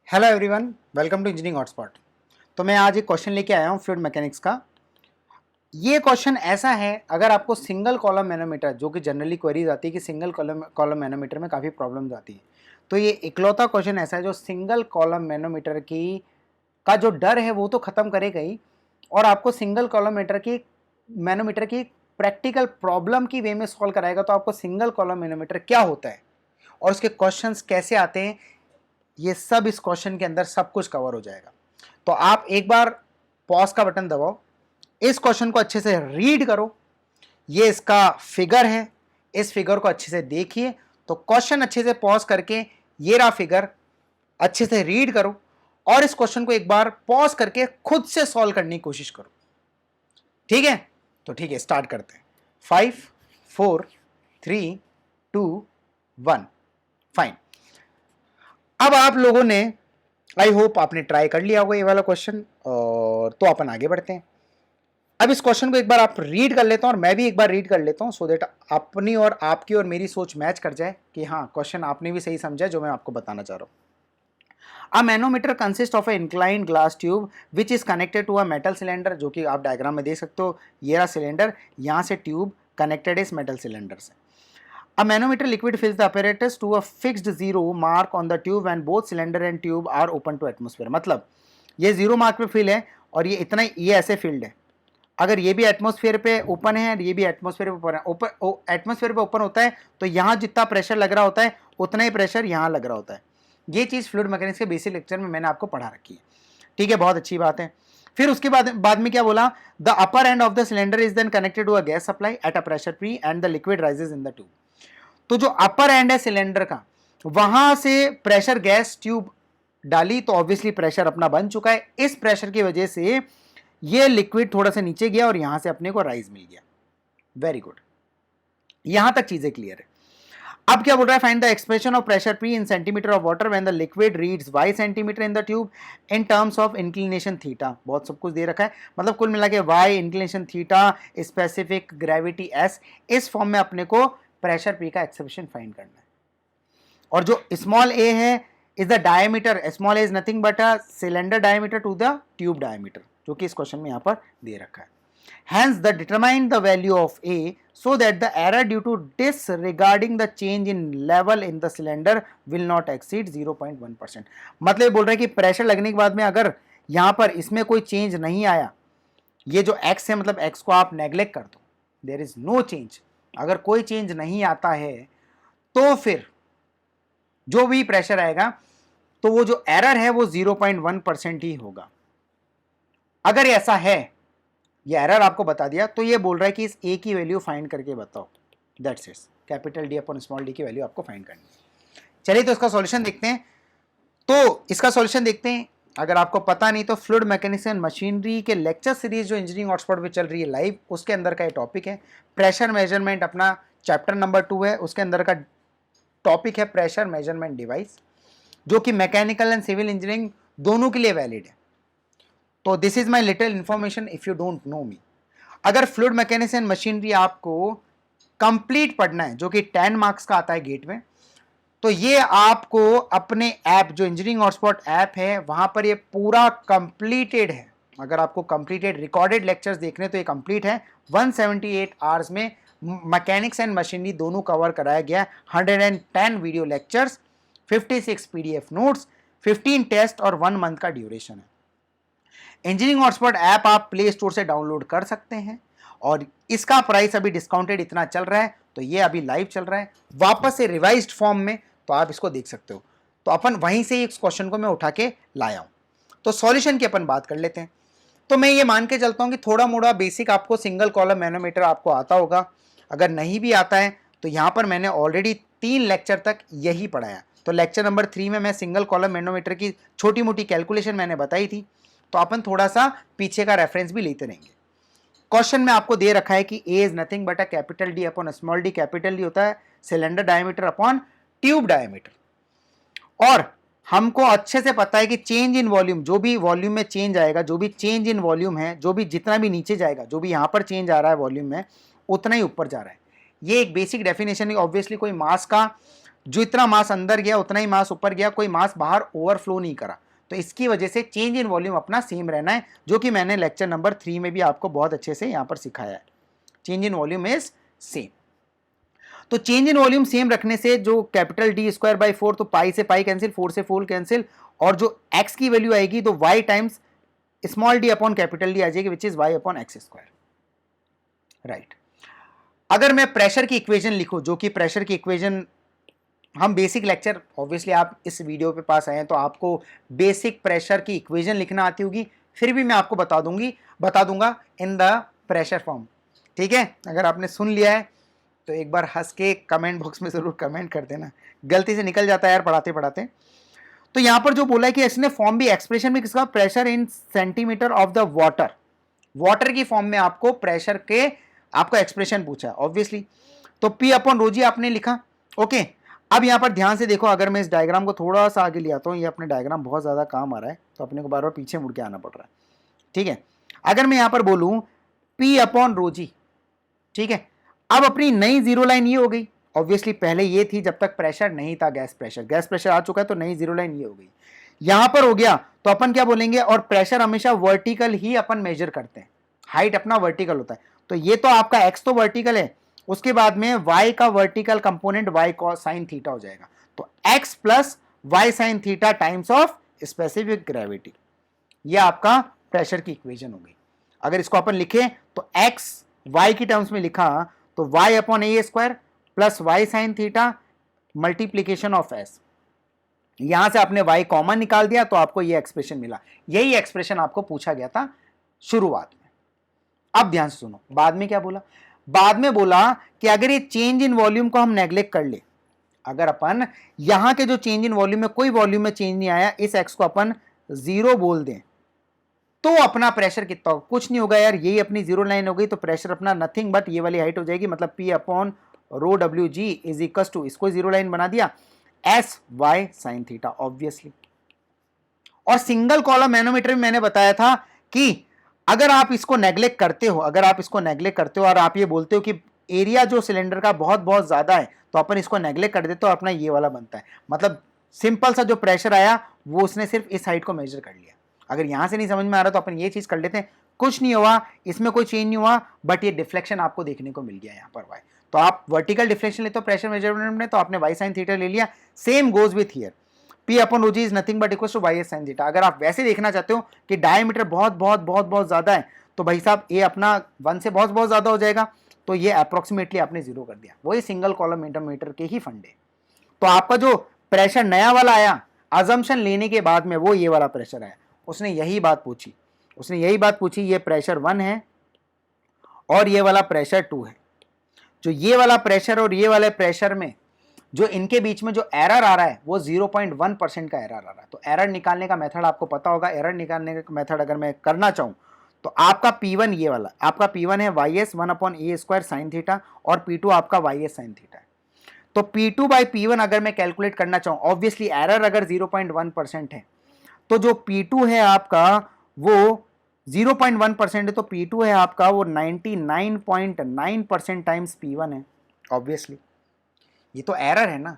Hello everyone, welcome to engineering hotspot. तो मैं आज एक क्वेश्चन लेके आया हूँ फ्लूइड मैकेनिक्स का। ये क्वेश्चन ऐसा है, अगर आपको सिंगल कॉलम मैनोमीटर, जो कि जनरली क्वेरीज आती है कि सिंगल कॉलम मैनोमीटर में काफ़ी प्रॉब्लम्स आती है, तो ये इकलौता क्वेश्चन ऐसा है जो सिंगल कॉलम मैनोमीटर की का जो डर है वो तो ख़त्म करेगा ही, और आपको सिंगल कॉलम मैनोमीटर की प्रैक्टिकल प्रॉब्लम की वे में सॉल्व कराएगा। तो आपको सिंगल कॉलम मैनोमीटर क्या होता है और उसके क्वेश्चंस कैसे आते हैं, ये सब इस क्वेश्चन के अंदर सब कुछ कवर हो जाएगा। तो आप एक बार पॉज का बटन दबाओ, इस क्वेश्चन को अच्छे से रीड करो। ये इसका फिगर है, इस फिगर को अच्छे से देखिए। तो क्वेश्चन अच्छे से पॉज करके ये रहा फिगर, अच्छे से रीड करो और इस क्वेश्चन को एक बार पॉज करके खुद से सॉल्व करने की कोशिश करो। ठीक है? तो ठीक है, स्टार्ट करते हैं। 5 4 3 2 1। फाइन। अब आप लोगों ने, आई होप आपने ट्राई कर लिया होगा ये वाला क्वेश्चन, और तो अपन आगे बढ़ते हैं। अब इस क्वेश्चन को एक बार आप रीड कर लेते हैं और मैं भी एक बार रीड कर लेता हूं, सो देट अपनी और आपकी और मेरी सोच मैच कर जाए कि हाँ, क्वेश्चन आपने भी सही समझा जो मैं आपको बताना चाह रहा हूं। A manometer consist of a inclined glass tube which is connected to a metal cylinder, जो कि आप डायग्राम में देख सकते हो। ये रहा सिलेंडर, यहां से ट्यूब कनेक्टेड है इस मेटल सिलेंडर से। A manometer liquid fills the apparatus to a fixed zero mark on the tube when both cylinder and tube are open to atmosphere। मतलब ये जीरो मार्क पे फिल है और ये इतना, ये ऐसे फील्ड है। अगर ये भी एटमॉस्फेयर पे ओपन है और ये भी एटमॉस्फेयर पे ओपन है, एटमॉस्फेयर पे ओपन होता है तो यहाँ जितना प्रेशर लग रहा होता है उतना ही प्रेशर यहाँ लग रहा होता है। ये चीज़ फ्लूइड मैकेनिक्स के बेसिक लेक्चर में मैंने आपको पढ़ा रखी है। ठीक है, बहुत अच्छी बात है। फिर उसके बाद में क्या बोला, the upper end of the cylinder is then connected to a gas supply at a pressure P and the liquid rises in the tube. तो जो अपर एंड है सिलेंडर का, वहां से प्रेशर गैस ट्यूब डाली तो ऑब्वियसली प्रेशर अपना बन चुका है। इस प्रेशर की वजह से ये लिक्विड थोड़ा सा नीचे गया और यहां से अपने को राइज मिल गया। वेरी गुड, यहां तक चीजें क्लियर है। अब क्या बोल रहा है, find the expression of pressure P in centimetre of water when the liquid reads y centimetre in the tube in terms of inclination theta. बहुत सब कुछ दे रखा है, मतलब कुल मिला के y inclination theta specific gravity s, इस फॉर्म में अपने को प्रेशर P का एक्सप्रेशन फाइंड करना है। और जो स्मॉल a है is the diameter, small a is nothing but a cylinder diameter to the tube diameter, जो कि इस क्वेश्चन में यहां पर दे रखा है। Hence, the determine the value of A so that the error due to disregarding the change in level in the cylinder will not exceed 0.1%। मतलब बोल रहे हैं कि प्रेशर लगने के बाद में अगर यहां पर इसमें कोई चेंज नहीं आया, ये जो x है मतलब x को आप नेग्लेक्ट कर दो, देयर इज नो चेंज, अगर कोई चेंज नहीं आता है तो फिर जो भी प्रेशर आएगा तो वो जो एरर है वो 0.1% ही होगा। अगर ऐसा है, ये एरर आपको बता दिया, तो ये बोल रहा है कि इस ए की वैल्यू फाइंड करके बताओ। That's it, capital D upon small D की वैल्यू आपको फाइंड करनी है। चलिए तो इसका सॉल्यूशन देखते हैं। तो इसका सॉल्यूशन देखते हैं। अगर आपको पता नहीं तो फ्लूइड मैकेनिक्स एंड मशीनरी के लेक्चर सीरीज जो इंजीनियरिंग हॉटस्पॉट पे चल रही है लाइव, उसके अंदर का ये टॉपिक है। प्रेशर मेजरमेंट अपना चैप्टर नंबर 2 है, उसके अंदर का टॉपिक है प्रेशर मेजरमेंट डिवाइस, जो कि मैकेनिकल एंड सिविल इंजीनियरिंग दोनों के लिए वैलिड है। तो this is my little information if you don't know me. अगर फ्लूइड मैकेनिक्स एंड मशीनरी आपको कंप्लीट पढ़ना है, जो कि 10 मार्क्स का आता है गेट में, तो ये आपको अपने ऐप, जो इंजीनियरिंग हॉटस्पॉट ऐप है, वहां पर ये पूरा कंप्लीटेड है। अगर आपको कंप्लीटेड रिकॉर्डेड लेक्चर्स देखने तो ये कंप्लीट है। 178 आवर्स में मैकेनिक्स एंड मशीनरी दोनों कवर कराया गया। 110 video lectures, 56 PDF notes, 15 test और 1 मंथ का ड्यूरेशन है। इंजीनियरिंग हॉटस्पॉट ऐप आप प्ले स्टोर से डाउनलोड कर सकते हैं और इसका प्राइस अभी डिस्काउंटेड इतना चल रहा है, तो ये अभी लाइव चल रहा है वापस से रिवाइज्ड फॉर्म में, तो आप इसको देख सकते हो। तो अपन वहीं से इस क्वेश्चन को मैं उठा के लाया हूं। तो सॉल्यूशन की अपन बात कर लेते हैं। तो मैं ये मान के चलता हूं कि थोड़ा मोड़ा बेसिक आपको सिंगल कॉलम मैनोमीटर आपको आता होगा। अगर नहीं भी आता है तो यहां पर मैंने ऑलरेडी 3 लेक्चर तक यही पढ़ाया। तो लेक्चर नंबर 3 में मैं सिंगल कॉलम मैनोमीटर की छोटी मोटी कैलकुलेशन मैंने बताई थी, तो अपन थोड़ा सा पीछे का रेफरेंस भी लेते रहेंगे। क्वेश्चन में आपको दे रखा है कि A is nothing but a capital D upon small D. Capital D होता है cylinder diameter upon tube diameter, और हमको अच्छे से पता है कि चेंज इन वॉल्यूम, जो भी वॉल्यूम में चेंज आएगा, जो भी चेंज इन वॉल्यूम है, जो भी जितना भी नीचे जाएगा, जो भी यहां पर चेंज आ रहा है वॉल्यूम में, उतना ही ऊपर जा रहा है। ये एक बेसिक डेफिनेशन है। ऑब्वियसली कोई मास का जो इतना मास अंदर गया उतना ही मास ऊपर गया, कोई मास बाहर ओवरफ्लो नहीं करा। तो इसकी वजह से चेंज इन वॉल्यूम अपना सेम रहना है, जो कि मैंने लेक्चर नंबर 3 में भी आपको बहुत अच्छे से यहां पर सिखाया है। Change in volume is same. तो चेंज इन वॉल्यूम सेम रखने से जो कैपिटल डी स्क्वायर बाई 4, तो पाई से पाई कैंसिल, 4 से 4 कैंसिल, और जो एक्स की वैल्यू आएगी तो Y times small D upon capital D आ जाएगी, which is Y upon X square, right. अगर मैं प्रेशर की इक्वेशन लिखूं, जो कि प्रेशर की इक्वेशन हम बेसिक लेक्चर, ऑब्वियसली आप इस वीडियो पे पास आए हैं तो आपको बेसिक प्रेशर की इक्वेशन लिखना आती होगी, फिर भी मैं आपको बता दूंगा इन द प्रेशर फॉर्म, ठीक है। अगर आपने सुन लिया है तो एक बार हंस के कमेंट बॉक्स में जरूर कमेंट कर देना, गलती से निकल जाता है यार पढ़ाते पढ़ाते। तो यहां पर जो बोला है कि इसने फॉर्म भी, एक्सप्रेशन भी किसका, pressure in centimetre of the water की फॉर्म में आपको प्रेशर के आपको एक्सप्रेशन पूछा है ऑब्वियसली। तो P अपॉन रो जी आपने लिखा, ओके। अब यहां पर ध्यान से देखो, अगर मैं इस डायग्राम को थोड़ा सा आगे ले आता हूं, ये अपने डायग्राम बहुत ज्यादा काम आ रहा है तो अपने को बार बार पीछे मुड़ के आना पड़ रहा है, ठीक है। अगर मैं यहां पर बोलूं P अपॉन रो जी, ठीक है। अब अपनी नई जीरो लाइन ये हो गई, ऑब्वियसली पहले ये थी जब तक प्रेशर नहीं था, गैस प्रेशर आ चुका है तो नई जीरो लाइन ये हो गई, यहां पर हो गया तो अपन क्या बोलेंगे, और प्रेशर हमेशा वर्टिकल ही अपन मेजर करते हैं, हाइट अपना वर्टिकल होता है। तो ये तो आपका एक्स तो वर्टिकल है, उसके बाद में वाई का vertical component Y cos sine theta हो जाएगा, तो X plus Y sine theta times of specific gravity, ये आपका प्रेशर की इक्वेशन हो गई। अगर इसको अपन लिखे तो एक्स वाई की टर्म्स में लिखा तो Y upon A square plus Y sine theta multiplication of S, यहां से आपने वाई कॉमन निकाल दिया तो आपको ये एक्सप्रेशन मिला। यही एक्सप्रेशन आपको पूछा गया था शुरुआत में। अब ध्यान से सुनो, बाद में क्या बोला, बाद में बोला कि अगर ये चेंज इन वॉल्यूम को हम नेग्लेक्ट कर ले, अगर अपन यहां के जो चेंज इन वॉल्यूम में कोई वॉल्यूम में चेंज नहीं आया, इस एक्स को अपन 0 बोल दें, तो अपना प्रेशर कितना होगा, कुछ नहीं होगा यार, यही अपनी जीरो लाइन हो गई, तो प्रेशर अपना नथिंग बट ये वाली हाइट हो जाएगी, मतलब P upon rho W G is equal to, इसको जीरो लाइन बना दिया, S Y sine theta obviously. और सिंगल कॉलम मैनोमीटर में मैंने बताया था कि अगर आप इसको नेग्लेक्ट करते हो, और आप ये बोलते हो कि एरिया जो सिलेंडर का बहुत बहुत ज्यादा है, तो अपन इसको नेग्लेक्ट कर देते हो, अपना ये वाला बनता है, मतलब सिंपल सा जो प्रेशर आया वो उसने सिर्फ इस हाइट को मेजर कर लिया। अगर यहां से नहीं समझ में आ रहा तो अपन ये चीज कर लेते हैं, कुछ नहीं हुआ, इसमें कोई चेंज नहीं हुआ, बट ये डिफ्लेक्शन आपको देखने को मिल गया यहाँ पर वाई, तो आप वर्टिकल डिफ्लेक्शन लेते हो प्रेशर मेजरमेंट में, तो आपने वाई साइन थीटा ले लिया। Same goes with here, P upon rho G is nothing but equal to Y S sine theta. अगर आप वैसे देखना चाहते हो कि डायमीटर बहुत बहुत बहुत बहुत ज्यादा है, तो भाई साहब ये अपना 1 से बहुत बहुत ज्यादा हो जाएगा, तो ये अप्रोक्सीमेटली आपने 0 कर दिया, वही सिंगल कॉलम मैनोमीटर के ही फंडे। तो आपका जो प्रेशर नया वाला आया अजम्पशन लेने के बाद में, वो ये वाला प्रेशर आया, उसने यही बात पूछी, ये प्रेशर 1 है और ये वाला प्रेशर 2 है। जो ये वाला प्रेशर और ये वाले प्रेशर में जो इनके बीच में जो एरर आ रहा है वो 0.1% का एरर आ रहा है। तो एरर निकालने का मेथड आपको पता होगा, एरर निकालने का मेथड अगर मैं करना चाहूं तो आपका P1 ये वाला, आपका P1 है YS 1 upon A square sine theta, और P2 आपका YS साइन थीटा है। तो P2 बाई P1 अगर मैं कैलकुलेट करना चाहूं, ऑब्वियसली एरर अगर 0.1% है, तो जो P2 है आपका वो 0.1% है, तो P2 है आपका वो 99.9% टाइम्स P1 है। ऑब्वियसली ये तो एरर है ना,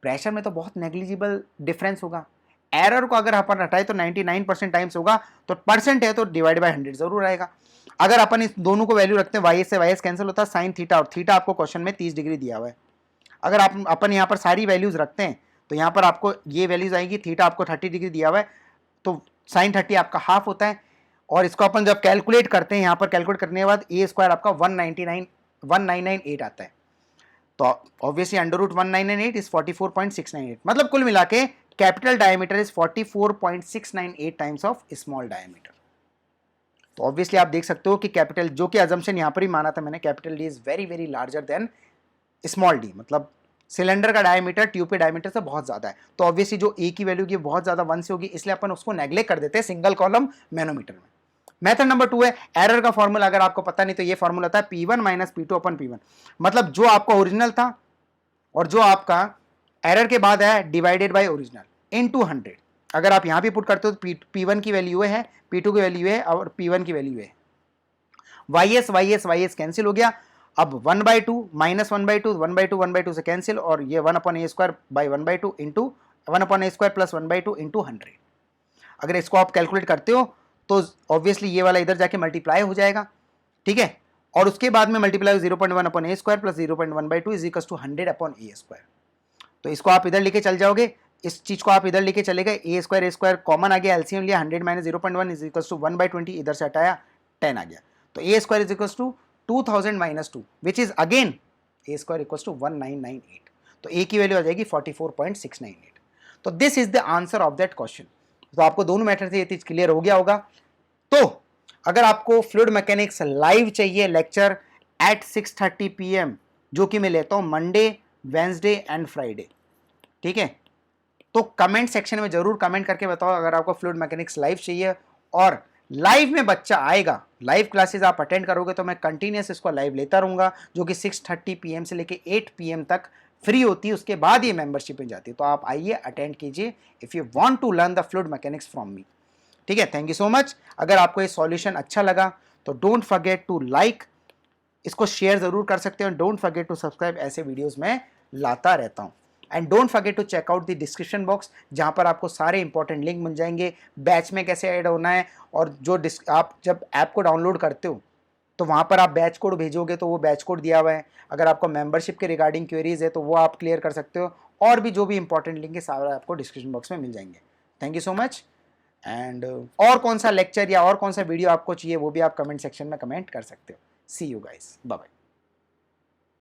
प्रेशर में तो बहुत नेग्लिजिबल डिफरेंस होगा, एरर को अगर अपन हटाए तो 99% टाइम्स होगा, तो परसेंट है तो डिवाइड बाय 100 जरूर आएगा। अगर अपन इस दोनों को वैल्यू रखते हैं, वाईएस से वाईएस कैंसिल होता है, साइन थीटा, और थीटा आपको क्वेश्चन में 30 डिग्री दिया हुआ है। अगर अपन यहाँ पर सारी वैल्यूज रखते हैं तो यहाँ पर आपको ये वैल्यूज आएगी, थीटा आपको 30 डिग्री दिया हुआ है, तो साइन 30 आपका हाफ होता है, और इसको अपन जब कैलकुलेट करते हैं, यहाँ पर कैलकुलेट करने के बाद ए स्क्वायर आपका 1998 आता है, तो ऑब्वियसली अंडर रूट 1998 इज 44.698, मतलब कुल मिला के capital diameter is 44.698 times of small diameter. तो ऑब्वियसली आप देख सकते हो कि कैपिटल, जो कि अजम्पशन यहां पर ही माना था मैंने, capital D is very very larger than small D, मतलब सिलेंडर का डायमीटर ट्यूब के डायमीटर से बहुत ज्यादा है, तो ऑब्वियसली जो ए की वैल्यू की बहुत ज्यादा 1 से होगी, इसलिए अपन उसको नेग्लेक्ट कर देते हैं सिंगल कॉलम मैनोमीटर में। मेथड नंबर 2 है एरर का फॉर्मूला, अगर आपको पता नहीं तो ये फॉर्मूला था P1 माइनस P2 अपन P1, मतलब जो आपका ओरिजिनल था और जो आपका एरर के बाद है डिवाइडेड बाय ओरिजिनल इनटू 100। अगर आप यहां भी पुट करते हो तो P1 की वैल्यू है, P2 की वैल्यू है और P1 की वैल्यू है, YS YS YS कैंसिल हो गया। अब 1/2 माइनस 1/2, 1/2 1/2 से कैंसिल, और ये 1/a² by 1/2 into 1/a² plus 1/2 into 100। अगर इसको आप कैलकुलेट करते हो तो ऑब्वियसली ये वाला इधर जाके मल्टीप्लाई हो जाएगा, ठीक है, और उसके बाद में multiply 0.1/a² plus 0.1/2 is equal to 100/a²। तो इसको आप इधर लेके चल जाओगे, इस चीज को आप इधर लेके चले गए, a² कॉमन आ गया, एलसीएम लिया, 100 माइनस 0.1 इज इक्वल टू 1/20, इधर से हटाया 10 आ गया। तो a² is equal to 2000 minus 2 which is again a² equal to 1998। तो a की वैल्यू आ जाएगी 44.698। तो this is the answer of that question. तो आपको दोनों मेथड से ये चीज क्लियर हो गया होगा। तो अगर आपको फ्लूइड मैकेनिक्स लाइव चाहिए लेक्चर एट 6:30 PM, जो कि मैं लेता हूं मंडे, वेंसडे एंड फ्राइडे, ठीक है, तो कमेंट सेक्शन में जरूर कमेंट करके बताओ अगर आपको फ्लूइड मैकेनिक्स लाइव चाहिए। और लाइव में बच्चा आएगा, लाइव क्लासेस आप अटेंड करोगे तो मैं कंटिन्यूस इसको लाइव लेता रहूंगा, जो कि 6:30 PM से लेके 8 PM तक फ्री होती है, उसके बाद ये मेंबरशिप में जाती है। तो आप आइए, अटेंड कीजिए if you want to learn the fluid mechanics from me, ठीक है। Thank you so much. अगर आपको ये सॉल्यूशन अच्छा लगा तो डोंट फॉरगेट टू लाइक, इसको शेयर जरूर कर सकते हो, डोंट फॉरगेट टू सब्सक्राइब, ऐसे वीडियोस में लाता रहता हूं। And don't forget to check out the description box, जहां पर आपको सारे इंपॉर्टेंट लिंक मिल जाएंगे, बैच में कैसे ऐड होना है, और जो आप जब ऐप को डाउनलोड करते हो तो वहां पर आप बैच कोड भेजोगे तो वो बैच कोड दिया हुआ है। अगर आपको मेंबरशिप के रिगार्डिंग क्वेरीज है तो वो आप क्लियर कर सकते हो, और भी जो भी इंपॉर्टेंट लिंक है सारा आपको डिस्क्रिप्शन बॉक्स में मिल जाएंगे। Thank you so much. And और कौन सा लेक्चर या और कौन सा वीडियो आपको चाहिए वो भी आप कमेंट सेक्शन में कमेंट कर सकते हो। सी यू गाइस, बाय बाय।